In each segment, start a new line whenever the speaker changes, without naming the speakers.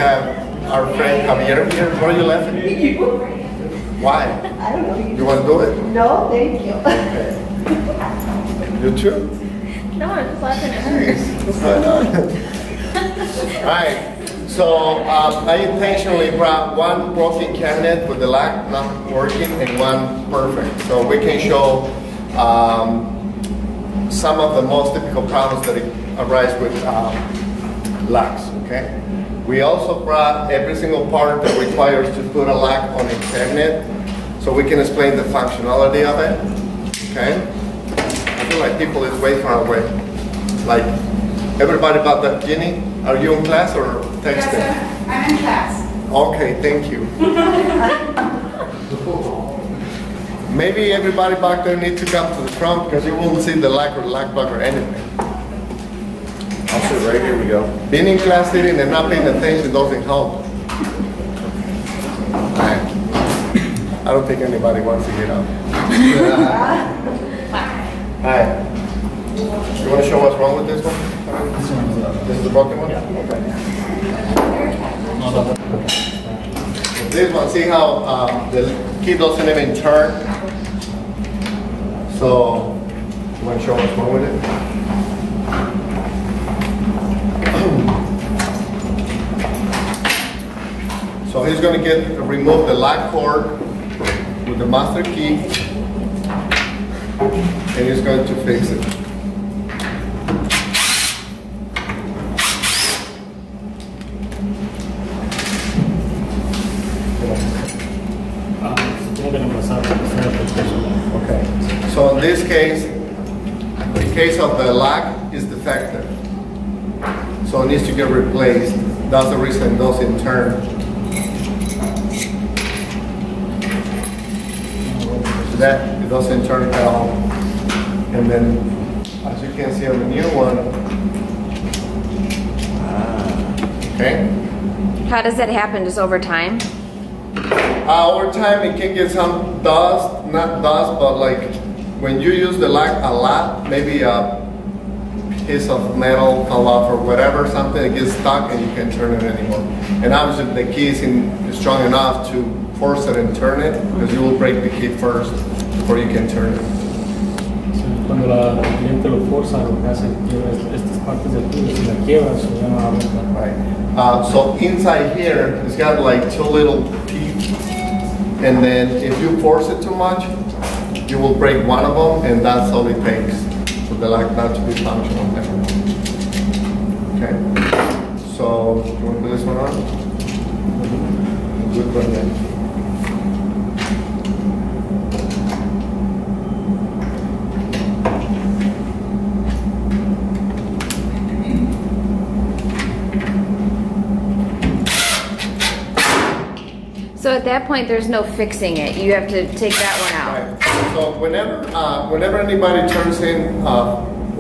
have our friend Javier here. Why are you laughing? Why?
I don't know.
You want to do it?
No, thank you.
Okay. You too?
No, I'm just laughing at her.
What's going on? Alright, so I intentionally brought one broken cabinet with the lock not working and one perfect. So we can show some of the most typical problems that arise with locks, okay? We also brought every single part that requires to put a lock on a cabinet so we can explain the functionality of it, okay? I feel like people is way far away. Like, everybody but the Ginny, are you in class or texting?
Yes, sir. I'm in class.
Okay, thank you. Maybe everybody back there needs to come to the front because you won't see the lock or lock plug or anything.
I'll sit right here we go.
Being in class sitting and not paying attention doesn't help. I don't think anybody wants to get up. Alright. You want to show what's wrong with this one? This is the broken one? Okay. This one, see how the key doesn't even turn? So, you want to show what's wrong with it? So he's going to remove the lock cord with the master key, and he's going to fix it. Okay. So in this case, the case of the lock is defective. So it needs to get replaced. That's the reason it doesn't turn. That it doesn't turn at all. And then, as you can see on the new one, okay.
How does that happen? Just over time?
Over time, it can get some dust, not dust, but like when you use the lock a lot, maybe a piece of metal fell off or whatever, something that gets stuck and you can't turn it anymore. And obviously the key is strong enough to force it and turn it, because you will break the key first before you can turn it.
Cuando el cliente lo forza, lo que hace es quiebra estas partes del tubo, si la quiebra, se llama la vuelta.
Right. So inside here, it's got like two little teeth, and then if you force it too much, you will break one of them, and that's all it takes for the lock not to be functional. Okay. So you want to put this one on? Good one then.
So at that point, there's no fixing it. You have to take that one out.
Right. So whenever anybody turns in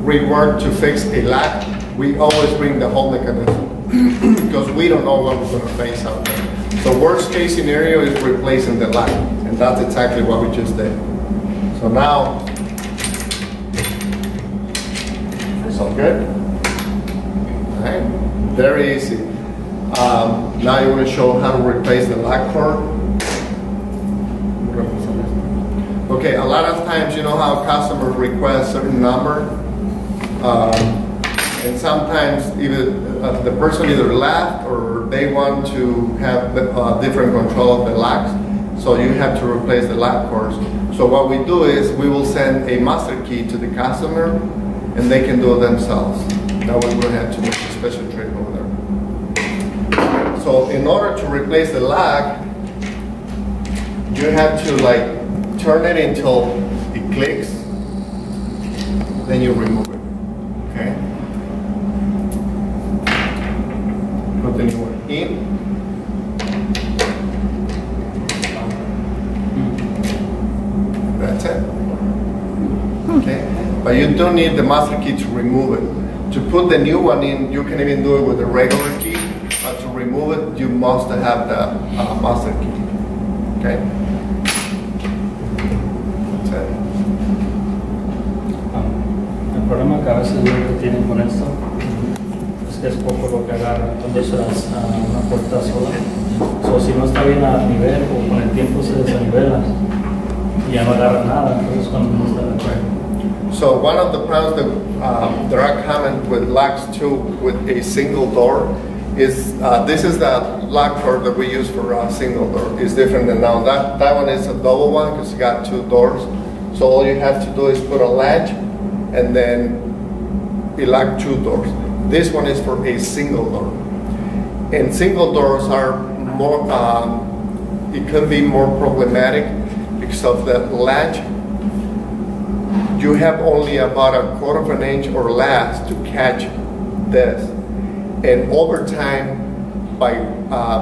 rework to fix a lock, we always bring the whole mechanism because we don't know what we're going to face out there. So worst case scenario is replacing the lock, and that's exactly what we just did. So now, it's all good. All right, very easy. Now you want to show how to replace the lock cord. Okay, a lot of times you know how customers request a certain number, and sometimes either the person either left or they want to have different control of the locks, so you have to replace the lock cords. So what we do is we will send a master key to the customer, and they can do it themselves. That way we don't have to make a special trip over there. So in order to replace the lock, you have to like turn it until it clicks, then you remove it, okay? Put the new one in. That's it, okay? But you don't need the master key to remove it. To put the new one in, you can even do it with a regular key. But to remove it, you must have the master key. Okay? That's it.
El problema que a veces lo que tienen con esto es es poco lo que agarra cuando es una puerta sola. So, si no está bien a nivel o con el tiempo se desanivela y ya no agarra nada, entonces cuando no está de acuerdo.
So one of the problems that are common with locks too, with a single door, is this is the lock cord that we use for a single door. It's different than now. That one is a double one because it's got two doors. So all you have to do is put a latch and then you lock two doors. This one is for a single door. And single doors are more, it can be more problematic because of the latch. You have only about a quarter of an inch or less to catch this. And over time, by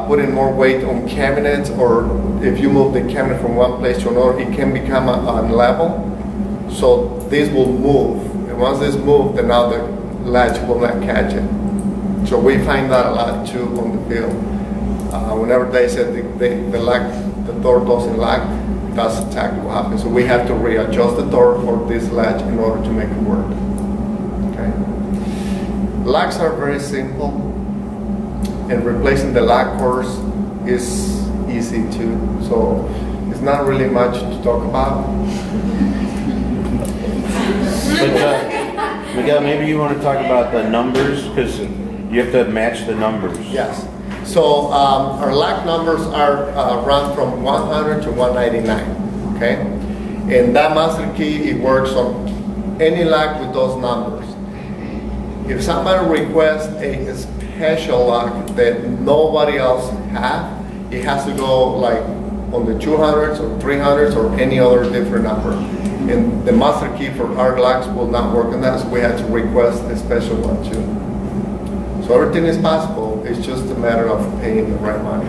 putting more weight on cabinets, or if you move the cabinet from one place to another, it can become unlevel. So this will move. And once this moves, then now the latch will not catch it. So we find that a lot too on the field. Whenever they said the door doesn't lock, that's exactly what happens. So we have to readjust the door for this latch in order to make it work. Okay. Locks are very simple, and replacing the lock cords is easy too. So it's not really much to talk about.
But Miguel, maybe you want to talk about the numbers, because you have to match the numbers.
Yes. So our lock numbers are run from 100 to 199, okay? And that master key, it works on any lock with those numbers. If somebody requests a special lock that nobody else has, it has to go like on the 200s or 300s or any other different number. And the master key for our locks will not work on that, so we had to request a special one too. So everything is possible. It's just a matter of paying the right money.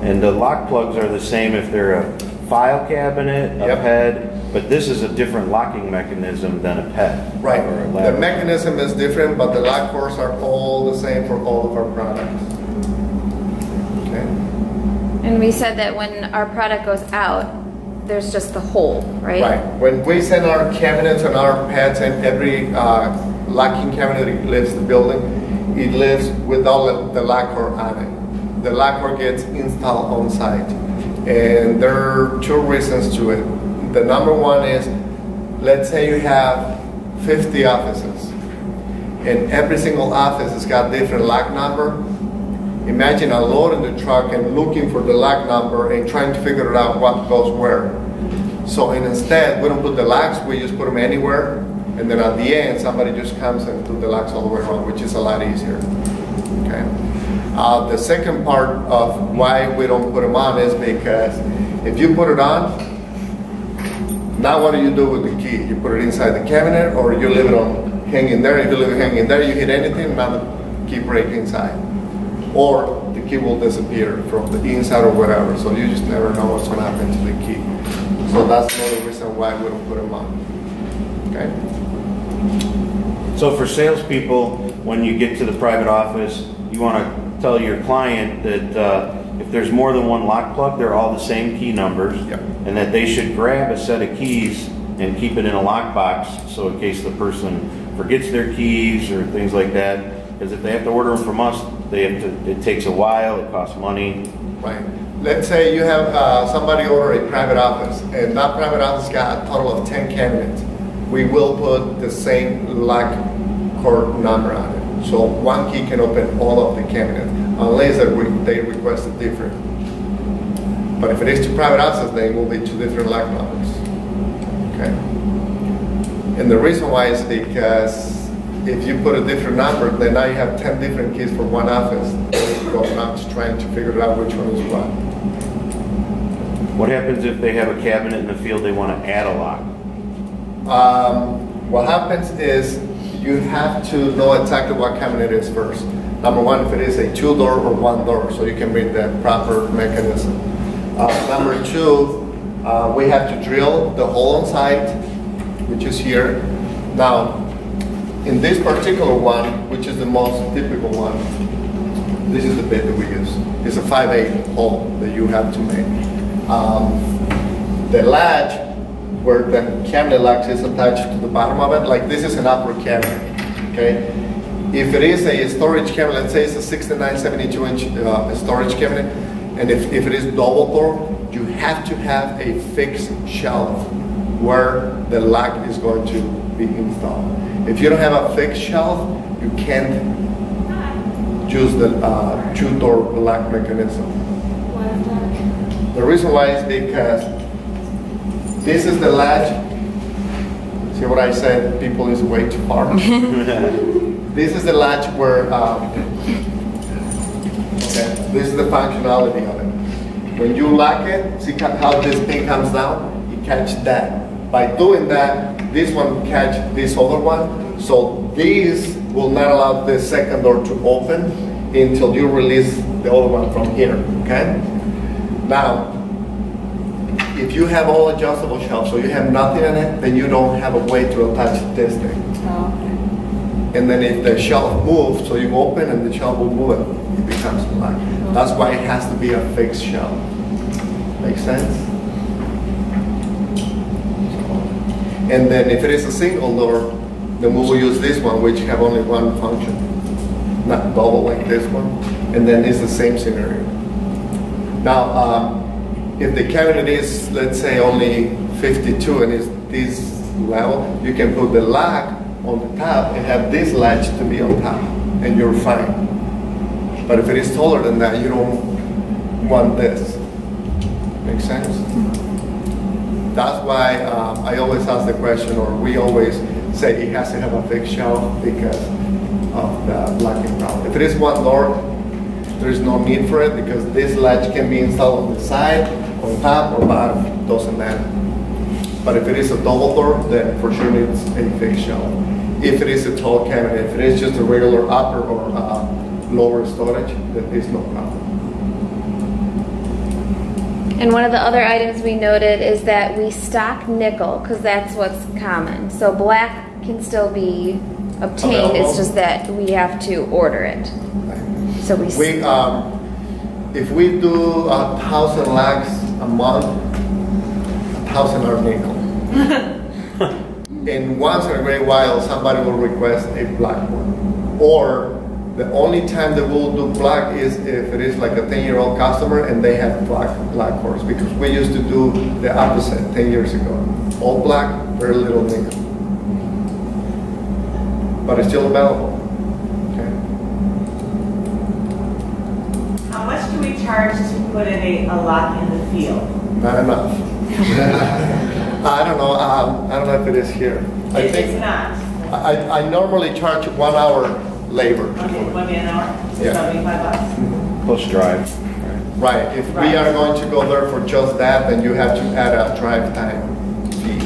And the lock plugs are the same if they're a file cabinet, a PED, but this is a different locking mechanism than a PED.
Right.
Or a
The
ladder.
mechanism is different, but the lock cords are all the same for all of our products. Okay.
And we said that when our product goes out, there's just the hole, right?
Right. When we send our cabinets and our pads, and every locking cabinet leaves the building, it lives without the lock cord on it. The lock cord gets installed on site. And there are two reasons to it. The number one is, let's say you have 50 offices, and every single office has got different lock number. Imagine unloading the truck and looking for the lock number and trying to figure out what goes where. So instead, we don't put the locks, we just put them anywhere, and then at the end, somebody just comes and do the locks all the way around, which is a lot easier. Okay. The second part of why we don't put them on is because if you put it on, now what do you do with the key? You put it inside the cabinet, or you leave it on hanging there. If you leave it hanging there, you hit anything, now the key breaks inside. Or the key will disappear from the inside or whatever, so you just never know what's going to happen to the key. So that's another reason why we don't put them on. Okay?
So for salespeople, when you get to the private office, you want to tell your client that if there's more than one lock plug, they're all the same key numbers,
Yep.
and that they should grab a set of keys and keep it in a lockbox, so in case the person forgets their keys or things like that, because if they have to order them from us, it takes a while, it costs money.
Right. Let's say you have somebody order a private office, and that private office got a total of 10 cabinets. We will put the same lock cord number on it. So one key can open all of the cabinets, unless they request it different. But if it is two private offices, then it will be two different lock numbers. Okay. And the reason why is because if you put a different number, then now you have 10 different keys for one office. So I'm just trying to figure out which one is what.
What happens if they have a cabinet in the field they want to add a lock?
What happens is you have to know exactly what cabinet it is first. Number one, if it is a two-door or one-door, so you can bring the proper mechanism. Number two, we have to drill the hole on site, which is here. Now, in this particular one, which is the most typical one, this is the bit that we use. It's a 5/8 hole that you have to make. The latch, where the cabinet latch is attached to the bottom of it, like this is an upper cabinet, okay? If it is a storage cabinet, let's say it's a 69, 72 inch storage cabinet, and if it is double door, you have to have a fixed shelf where the lock is going to be installed. If you don't have a fixed shelf, you can't use the two-door lock mechanism.
Why is that?
The reason why is because this is the latch. See what I said? People is way too far. This is the latch where, okay, this is the functionality of it. When you lock it, see how this thing comes down? You catch that. By doing that, this one catch this other one. So this will not allow the second door to open until you release the other one from here, okay? Now, if you have all adjustable shelves, so you have nothing in it, then you don't have a way to attach this thing.
Oh,
And then if the shelf moves, so you open and the shelf will move, it becomes locked. That's why it has to be a fixed shelf. Make sense? And then if it is a single door, then we will use this one, which have only one function, not double like this one. And then it's the same scenario. Now, if the cabinet is, let's say, only 52 and is this level, you can put the lock on the top and have this latch to be on top, and you're fine. But if it is taller than that, you don't want this. Make sense? That's why I always ask the question, or we always say it has to have a fixed shelf because of the locking problem. If it is one door, there is no need for it because this latch can be installed on the side, on top, or bottom, doesn't matter. But if it is a double door, then for sure needs a fixed shelf. If it is a tall cabinet, if it is just a regular upper or lower storage, then there's no problem.
And one of the other items we noted is that we stock nickel because that's what's common. So black can still be obtained.
Available.
It's just that we have to order it. So we.
If we do 1,000 lakhs a month, 1,000 are nickel. And once in a great while, somebody will request a black one. Or the only time that we'll do black is if it is like a 10-year-old customer and they have black cores, because we used to do the opposite 10 years ago. All black, very little nickel. But it's still available. Okay.
How much do we charge to put in a lock in the field?
Not enough. I don't know. I don't know if it is here.
It's not.
I normally charge 1 hour labor.
Okay, 1 an hour,
Yeah.
$75.
Plus drive.
Right. If we are going to go there for just that, then you have to add a drive time fee.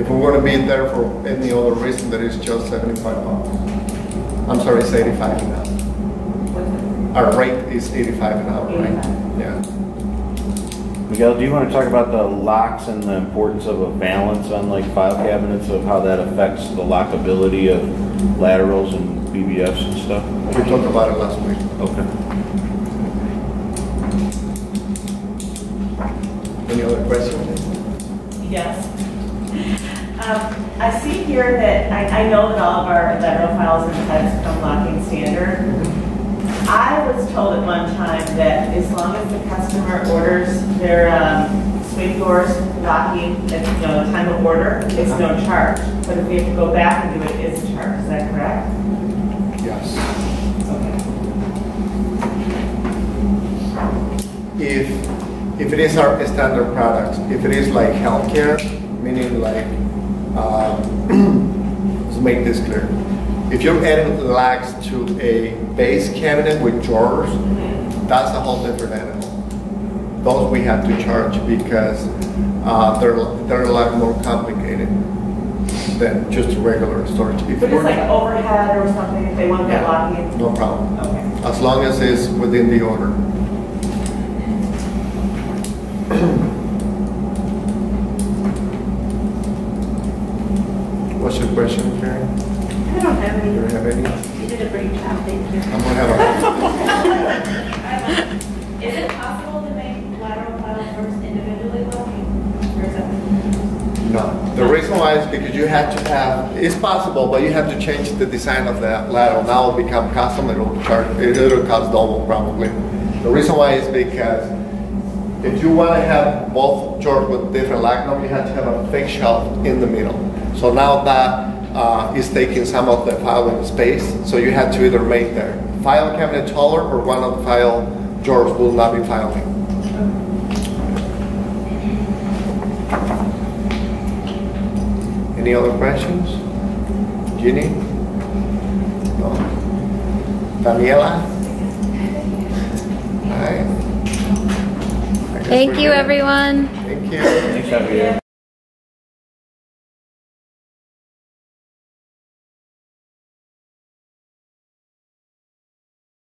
If we're going to be there for any other reason, that is just $75. I'm sorry, it's 85 an hour. Our rate is 85 an hour, right?
85.
Yeah.
Miguel, do you want to talk about the locks and the importance of a balance on like file cabinets, of how that affects the lockability of laterals and BBFs and stuff?
We talked about it last week.
Okay.
Any other questions?
Yes. I see here that, I know that all of our lateral files and sets come locking standard. I was told at one time that as long as the customer orders their swing doors locking at the time of order, it's no charge. But if we have to go back and do it, it's a charge. Is that correct?
Yes.
Okay.
If it is our standard products, if it is like healthcare, meaning like, let's make this clear. If you're adding locks to a base cabinet with drawers, that's a whole different animal. Those we have to charge because they're a lot more complicated than just regular storage. If
But
we're
it's like
not-
overhead or something, if they want that locking?
no problem.
Okay.
As long as it's within the order. What's your question, Karen?
I don't have
Do you
any.
have any?
You did a great job, thank you.
I'm gonna have
Is it possible to make lateral files first individually looking? Or is that?
no. The reason reason why is because you have to have, it's possible, but you have to change the design of that ladle. Now it'll become custom, it'll cost double probably. The reason why is because if you want to have both drawers with different lock knob, you have to have a fixed shelf in the middle. So now that is taking some of the filing space, so you have to either make the file cabinet taller or one of the file drawers will not be filing. Any other questions? Ginny? No? Daniela? All right.
Thank you, everyone.
Thank you.
Thanks, Javier.